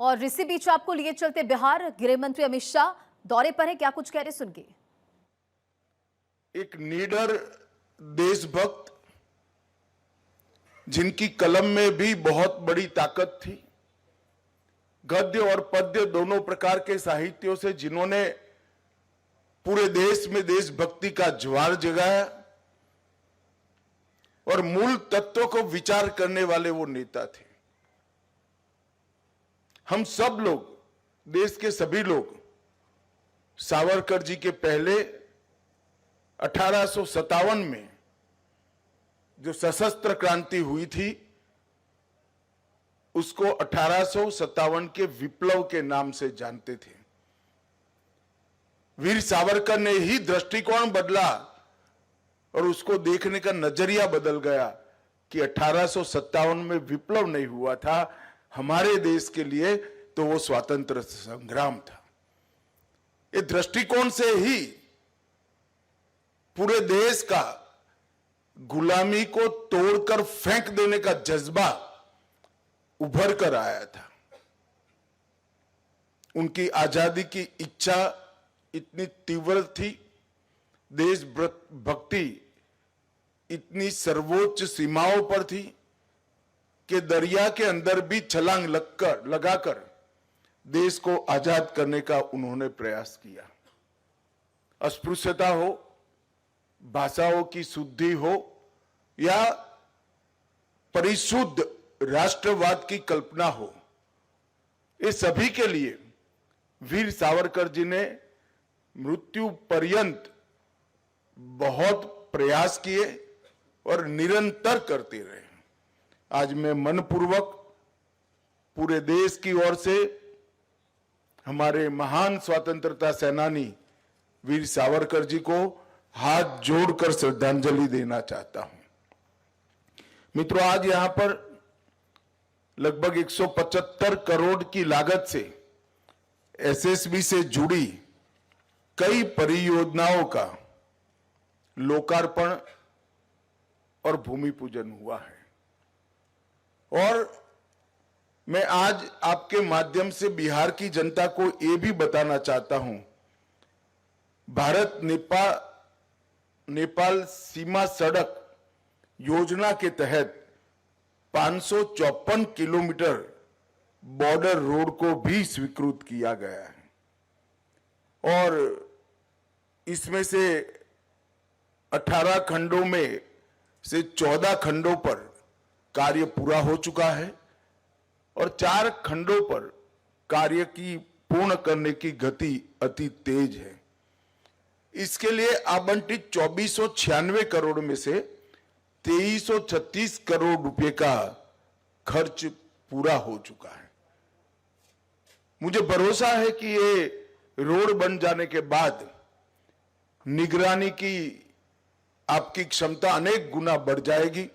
और इसी बीच आपको लिए चलते बिहार, गृह मंत्री अमित शाह दौरे पर है, क्या कुछ कह रहे सुनिए। एक निडर देशभक्त जिनकी कलम में भी बहुत बड़ी ताकत थी, गद्य और पद्य दोनों प्रकार के साहित्यों से जिन्होंने पूरे देश में देशभक्ति का ज्वार जगाया और मूल तत्वों को विचार करने वाले वो नेता थे। हम सब लोग, देश के सभी लोग, सावरकर जी के पहले 1857 में जो सशस्त्र क्रांति हुई थी उसको 1857 के विप्लव के नाम से जानते थे। वीर सावरकर ने ही दृष्टिकोण बदला और उसको देखने का नजरिया बदल गया कि 1857 में विप्लव नहीं हुआ था हमारे देश के लिए, तो वो स्वातंत्र संग्राम था। ये दृष्टिकोण से ही पूरे देश का गुलामी को तोड़कर फेंक देने का जज्बा उभर कर आया था। उनकी आजादी की इच्छा इतनी तीव्र थी, देशभक्ति इतनी सर्वोच्च सीमाओं पर थी कि दरिया के अंदर भी छलांग लगाकर देश को आजाद करने का उन्होंने प्रयास किया। अस्पृश्यता हो, भाषाओं की शुद्धि हो या परिशुद्ध राष्ट्रवाद की कल्पना हो, ये सभी के लिए वीर सावरकर जी ने मृत्यु पर्यंत बहुत प्रयास किए और निरंतर करते रहे। आज मैं मनपूर्वक पूरे देश की ओर से हमारे महान स्वतंत्रता सेनानी वीर सावरकर जी को हाथ जोड़कर श्रद्धांजलि देना चाहता हूं। मित्रों, आज यहां पर लगभग 175 करोड़ की लागत से एसएसबी से जुड़ी कई परियोजनाओं का लोकार्पण और भूमि पूजन हुआ है। और मैं आज आपके माध्यम से बिहार की जनता को यह भी बताना चाहता हूं, भारत नेपाल सीमा सड़क योजना के तहत 554 किलोमीटर बॉर्डर रोड को भी स्वीकृत किया गया है और इसमें से 18 खंडों में से 14 खंडों पर कार्य पूरा हो चुका है और 4 खंडों पर कार्य की पूर्ण करने की गति अति तेज है। इसके लिए आवंटित 2496 करोड़ में से 2336 करोड़ रुपए का खर्च पूरा हो चुका है। मुझे भरोसा है कि ये रोड बन जाने के बाद निगरानी की आपकी क्षमता अनेक गुना बढ़ जाएगी,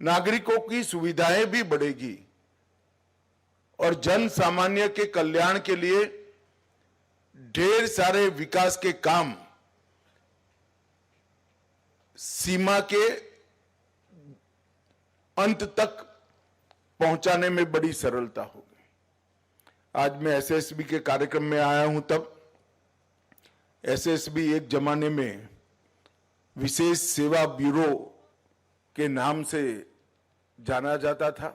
नागरिकों की सुविधाएं भी बढ़ेगी और जन सामान्य के कल्याण के लिए ढेर सारे विकास के काम सीमा के अंत तक पहुंचाने में बड़ी सरलता होगी। आज मैं एसएसबी के कार्यक्रम में आया हूं, तब एसएसबी एक जमाने में विशेष सेवा ब्यूरो के नाम से जाना जाता था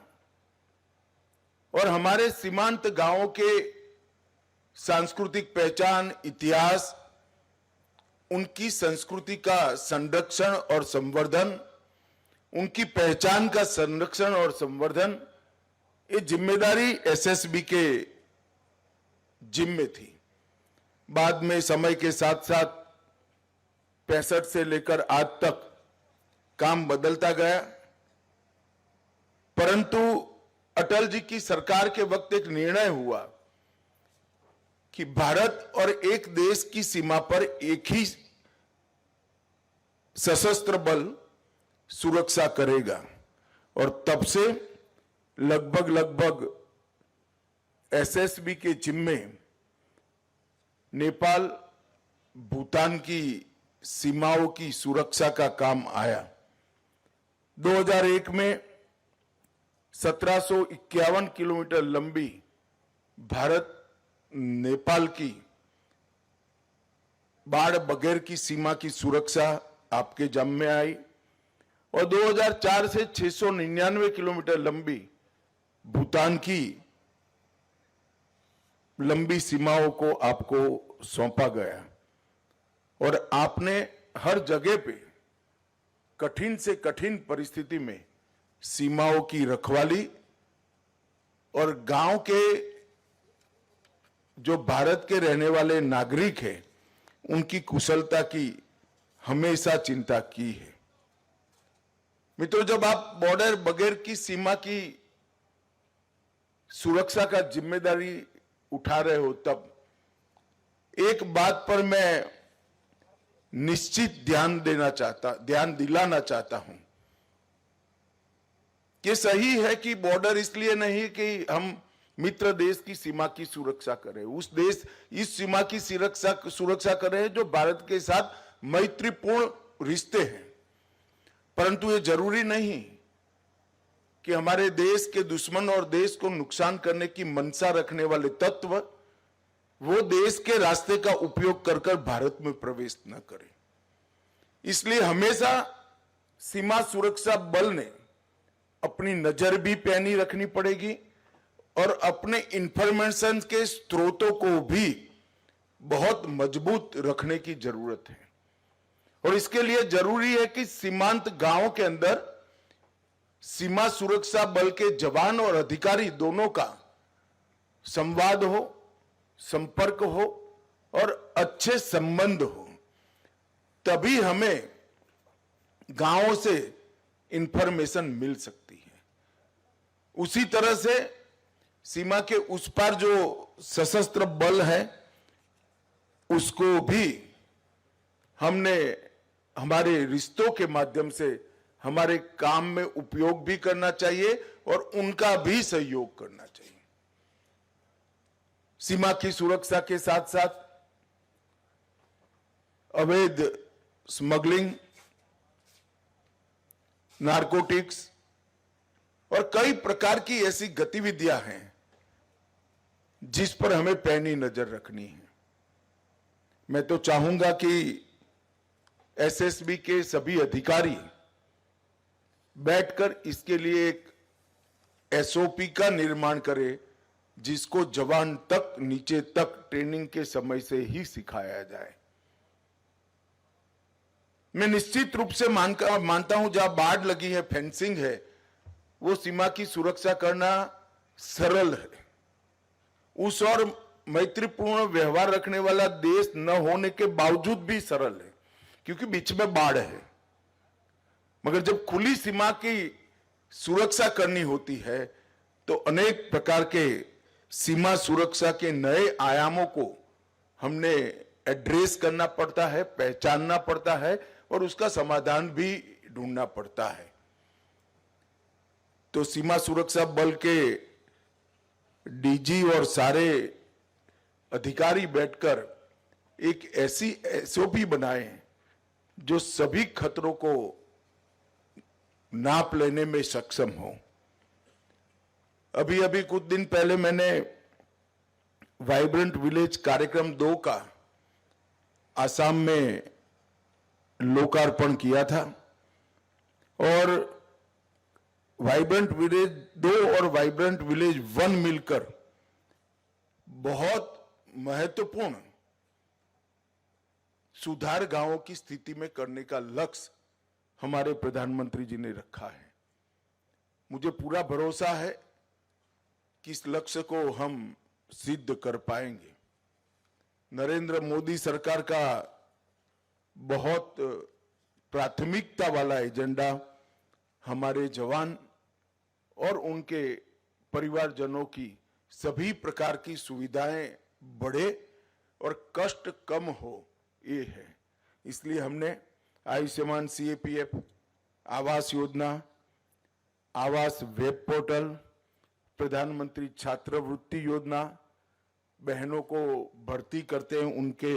और हमारे सीमांत गांवों के सांस्कृतिक पहचान, इतिहास, उनकी संस्कृति का संरक्षण और संवर्धन, उनकी पहचान का संरक्षण और संवर्धन, ये जिम्मेदारी एसएसबी के जिम्मे थी। बाद में समय के साथ साथ 65 से लेकर आज तक काम बदलता गया, परंतु अटल जी की सरकार के वक्त एक निर्णय हुआ कि भारत और एक देश की सीमा पर एक ही सशस्त्र बल सुरक्षा करेगा और तब से लगभग एसएसबी के जिम्मे नेपाल, भूटान की सीमाओं की सुरक्षा का काम आया। 2001 में 1751 किलोमीटर लंबी भारत नेपाल की बाढ़ बगैर की सीमा की सुरक्षा आपके जम में आई और 2004 से 699 किलोमीटर लंबी भूटान की लंबी सीमाओं को आपको सौंपा गया और आपने हर जगह पे कठिन से कठिन परिस्थिति में सीमाओं की रखवाली और गांव के जो भारत के रहने वाले नागरिक हैं उनकी कुशलता की हमेशा चिंता की है। मित्रों, जब आप बॉर्डर बगैर की सीमा की सुरक्षा का जिम्मेदारी उठा रहे हो तब एक बात पर मैं निश्चित ध्यान दिलाना चाहता हूं कि सही है कि बॉर्डर इसलिए नहीं कि हम मित्र देश की सीमा की सुरक्षा करें, इस सीमा की सुरक्षा करें जो भारत के साथ मैत्रीपूर्ण रिश्ते हैं, परंतु ये जरूरी नहीं कि हमारे देश के दुश्मन और देश को नुकसान करने की मंशा रखने वाले तत्व वो देश के रास्ते का उपयोग कर भारत में प्रवेश न करें। इसलिए हमेशा सीमा सुरक्षा बल ने अपनी नजर भी पैनी रखनी पड़ेगी और अपने इंफॉर्मेशन के स्रोतों को भी बहुत मजबूत रखने की जरूरत है और इसके लिए जरूरी है कि सीमांत गांवों के अंदर सीमा सुरक्षा बल के जवान और अधिकारी दोनों का संवाद हो, संपर्क हो और अच्छे संबंध हो, तभी हमें गांवों से इंफॉर्मेशन मिल सकती है। उसी तरह से सीमा के उस पार जो सशस्त्र बल है उसको भी हमने हमारे रिश्तों के माध्यम से हमारे काम में उपयोग भी करना चाहिए और उनका भी सहयोग करना चाहिए। सीमा की सुरक्षा के साथ साथ अवैध स्मगलिंग, नारकोटिक्स और कई प्रकार की ऐसी गतिविधियां हैं जिस पर हमें पैनी नजर रखनी है। मैं तो चाहूंगा कि एसएसबी के सभी अधिकारी बैठकर इसके लिए एक एसओपी का निर्माण करें जिसको जवान तक नीचे तक ट्रेनिंग के समय से ही सिखाया जाए। मैं निश्चित रूप से मानता हूं जहां बाढ़ लगी है, फेंसिंग है, वो सीमा की सुरक्षा करना सरल है। उस और मैत्रीपूर्ण व्यवहार रखने वाला देश न होने के बावजूद भी सरल है क्योंकि बीच में बाढ़ है। मगर जब खुली सीमा की सुरक्षा करनी होती है तो अनेक प्रकार के सीमा सुरक्षा के नए आयामों को हमने एड्रेस करना पड़ता है, पहचानना पड़ता है और उसका समाधान भी ढूंढना पड़ता है। तो सीमा सुरक्षा बल के डीजी और सारे अधिकारी बैठकर एक ऐसी एसओपी बनाए जो सभी खतरों को नाप लेने में सक्षम हो। अभी कुछ दिन पहले मैंने वाइब्रेंट विलेज कार्यक्रम 2 का आसाम में लोकार्पण किया था और वाइब्रेंट विलेज 2 और वाइब्रेंट विलेज 1 मिलकर बहुत महत्वपूर्ण सुधार गांवों की स्थिति में करने का लक्ष्य हमारे प्रधानमंत्री जी ने रखा है। मुझे पूरा भरोसा है कि इस लक्ष्य को हम सिद्ध कर पाएंगे। नरेंद्र मोदी सरकार का बहुत प्राथमिकता वाला एजेंडा हमारे जवान और उनके परिवारजनों की सभी प्रकार की सुविधाएं बढ़े और कष्ट कम हो, ये है। इसलिए हमने आयुष्मान सीएपीएफ, आवास योजना, आवास वेब पोर्टल, प्रधानमंत्री छात्रवृत्ति योजना, बहनों को भर्ती करते हैं उनके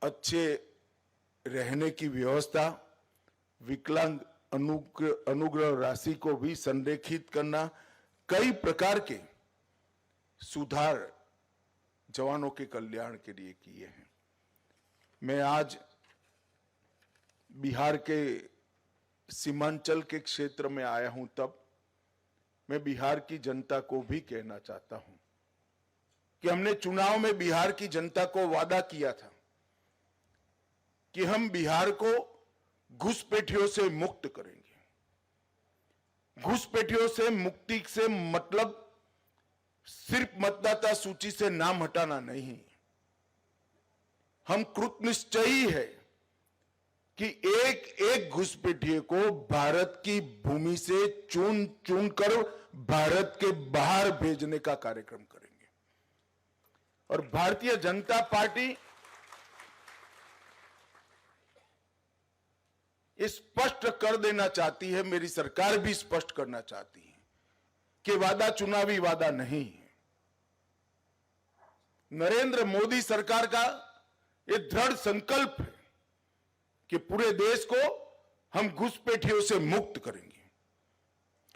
अच्छे रहने की व्यवस्था, विकलांग अनुग्रह राशि को भी संरेखित करना, कई प्रकार के सुधार जवानों के कल्याण के लिए किए हैं। मैं आज बिहार के सीमांचल के क्षेत्र में आया हूं, तब मैं बिहार की जनता को भी कहना चाहता हूं कि हमने चुनाव में बिहार की जनता को वादा किया था कि हम बिहार को घुसपैठियों से मुक्त करेंगे। घुसपैठियों से मुक्ति से मतलब सिर्फ मतदाता सूची से नाम हटाना नहीं, हम कृतनिश्चयी है कि एक एक घुसपैठिए को भारत की भूमि से चुन चुन कर भारत के बाहर भेजने का कार्यक्रम करेंगे। और भारतीय जनता पार्टी ये स्पष्ट कर देना चाहती है, मेरी सरकार भी स्पष्ट करना चाहती है कि वादा चुनावी वादा नहीं है। नरेंद्र मोदी सरकार का ये दृढ़ संकल्प है कि पूरे देश को हम घुसपैठियों से मुक्त करेंगे।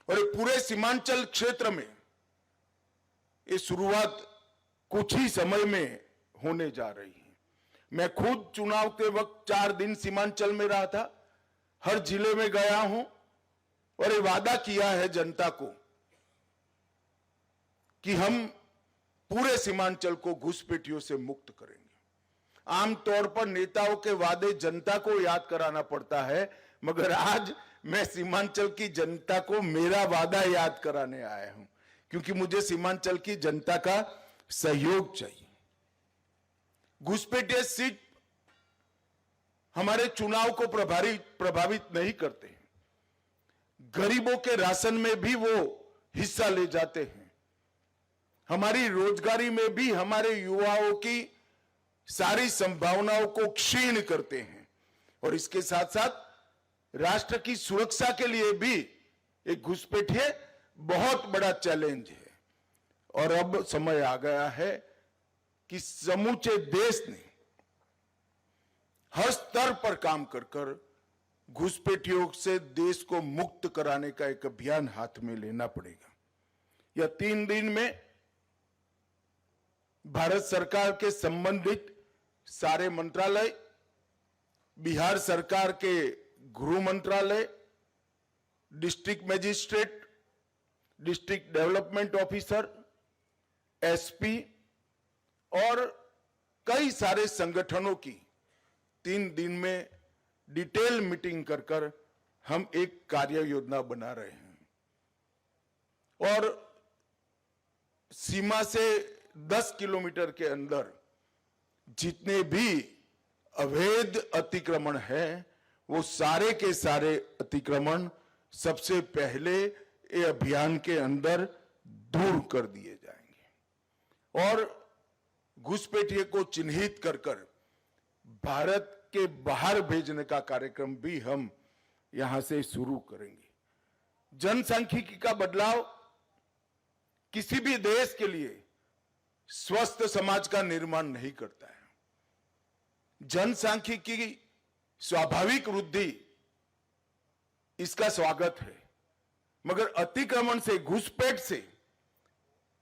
और ये पूरे सीमांचल क्षेत्र में ये शुरुआत कुछ ही समय में होने जा रही है। मैं खुद चुनाव के वक्त 4 दिन सीमांचल में रहा था, हर जिले में गया हूं और ये वादा किया है जनता को कि हम पूरे सीमांचल को घुसपैठियों से मुक्त करेंगे। आमतौर पर नेताओं के वादे जनता को याद कराना पड़ता है, मगर आज मैं सीमांचल की जनता को मेरा वादा याद कराने आया हूं, क्योंकि मुझे सीमांचल की जनता का सहयोग चाहिए। घुसपैठिए सिर्फ हमारे चुनाव को प्रभावित नहीं करते हैं, गरीबों के राशन में भी वो हिस्सा ले जाते हैं, हमारी रोजगारी में भी हमारे युवाओं की सारी संभावनाओं को क्षीण करते हैं। और इसके साथ साथ राष्ट्र की सुरक्षा के लिए भी एक घुसपैठिए बहुत बड़ा चैलेंज है। और अब समय आ गया है कि समूचे देश ने हर स्तर पर काम कर घुसपैठियों से देश को मुक्त कराने का एक अभियान हाथ में लेना पड़ेगा। यह 3 दिन में भारत सरकार के संबंधित सारे मंत्रालय, बिहार सरकार के गृह मंत्रालय, district magistrate, district development officer, SP और कई सारे संगठनों की 3 दिन में डिटेल मीटिंग कर हम एक कार्य योजना बना रहे हैं। और सीमा से 10 किलोमीटर के अंदर जितने भी अवैध अतिक्रमण हैं, वो सारे के सारे अतिक्रमण सबसे पहले ये अभियान के अंदर दूर कर दिए जाएंगे। और घुसपैठिए को चिन्हित कर भारत के बाहर भेजने का कार्यक्रम भी हम यहां से शुरू करेंगे। जनसांख्यिकी का बदलाव किसी भी देश के लिए स्वस्थ समाज का निर्माण नहीं करता है। जनसांख्यिकी की स्वाभाविक वृद्धि इसका स्वागत है, मगर अतिक्रमण से, घुसपैठ से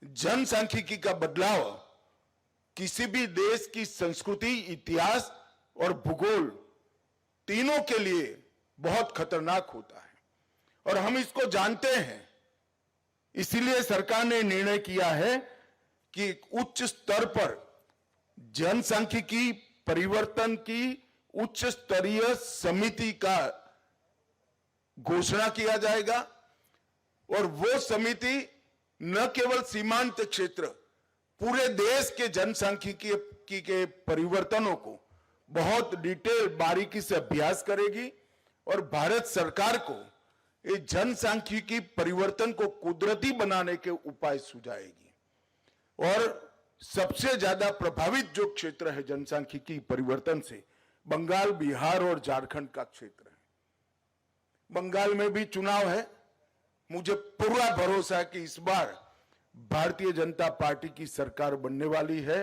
जनसांख्यिकी का बदलाव किसी भी देश की संस्कृति, इतिहास और भूगोल तीनों के लिए बहुत खतरनाक होता है। और हम इसको जानते हैं, इसीलिए सरकार ने निर्णय किया है कि उच्च स्तर पर जनसांख्यिकी परिवर्तन की उच्च स्तरीय समिति का घोषणा किया जाएगा। और वो समिति न केवल सीमांत क्षेत्र, पूरे देश के जनसांख्यिकी के परिवर्तनों को बहुत डिटेल बारीकी से अभ्यास करेगी और भारत सरकार को इस जनसांख्यिकी परिवर्तन को कुदरती बनाने के उपाय सुझाएगी। और सबसे ज्यादा प्रभावित जो क्षेत्र है जनसांख्यिकी परिवर्तन से, बंगाल, बिहार और झारखंड का क्षेत्र है। बंगाल में भी चुनाव है। मुझे पूरा भरोसा है कि इस बार भारतीय जनता पार्टी की सरकार बनने वाली है।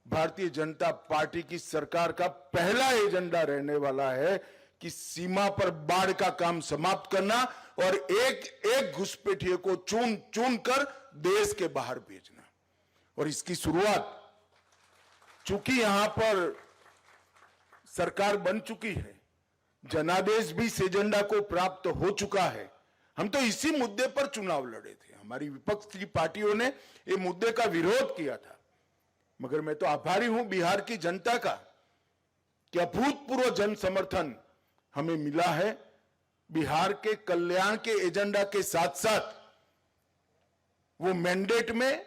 भारतीय जनता पार्टी की सरकार का पहला एजेंडा रहने वाला है कि सीमा पर बाढ़ का काम समाप्त करना और एक एक घुसपैठिए को चुन चुन कर देश के बाहर भेजना। और इसकी शुरुआत, चूंकि यहां पर सरकार बन चुकी है, जनादेश भी इस एजेंडा को प्राप्त हो चुका है। हम तो इसी मुद्दे पर चुनाव लड़े थे, हमारी विपक्ष की पार्टियों ने ये मुद्दे का विरोध किया था, मगर मैं तो आभारी हूं बिहार की जनता का कि अभूतपूर्व जन समर्थन हमें मिला है। बिहार के कल्याण के एजेंडा के साथ साथ वो मैंडेट में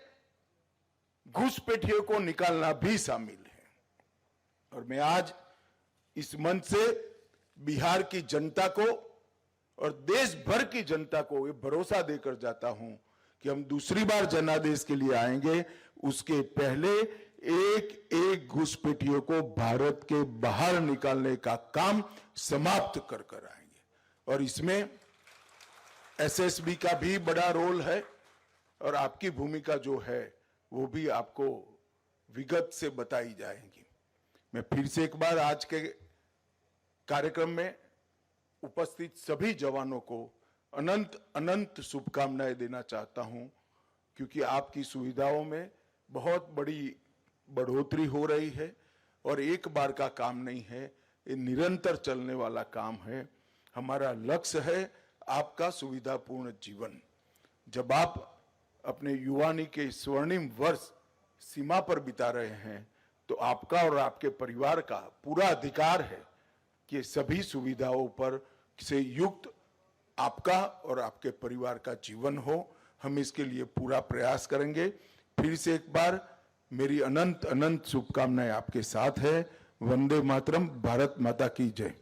घुसपैठियों को निकालना भी शामिल है। और मैं आज इस मंच से बिहार की जनता को और देश भर की जनता को ये भरोसा देकर जाता हूं कि हम दूसरी बार जनादेश के लिए आएंगे, उसके पहले एक एक घुसपैठियों को भारत के बाहर निकालने का काम समाप्त कर कर आएंगे। और इसमें एसएसबी का भी बड़ा रोल है और आपकी भूमिका जो है वो भी आपको विगत से बताई जाएगी। मैं फिर से एक बार आज के कार्यक्रम में उपस्थित सभी जवानों को अनंत अनंत शुभकामनाएं देना चाहता हूं, क्योंकि आपकी सुविधाओं में बहुत बड़ी बढ़ोतरी हो रही है और एक बार का काम नहीं है, ये निरंतर चलने वाला काम है। हमारा लक्ष्य है आपका सुविधापूर्ण जीवन। जब आप अपने युवानी के स्वर्णिम वर्ष सीमा पर बिता रहे हैं तो आपका और आपके परिवार का पूरा अधिकार है कि सभी सुविधाओं पर से युक्त आपका और आपके परिवार का जीवन हो। हम इसके लिए पूरा प्रयास करेंगे। फिर से एक बार मेरी अनंत अनंत शुभकामनाएं आपके साथ है। वंदे मातरम। भारत माता की जय।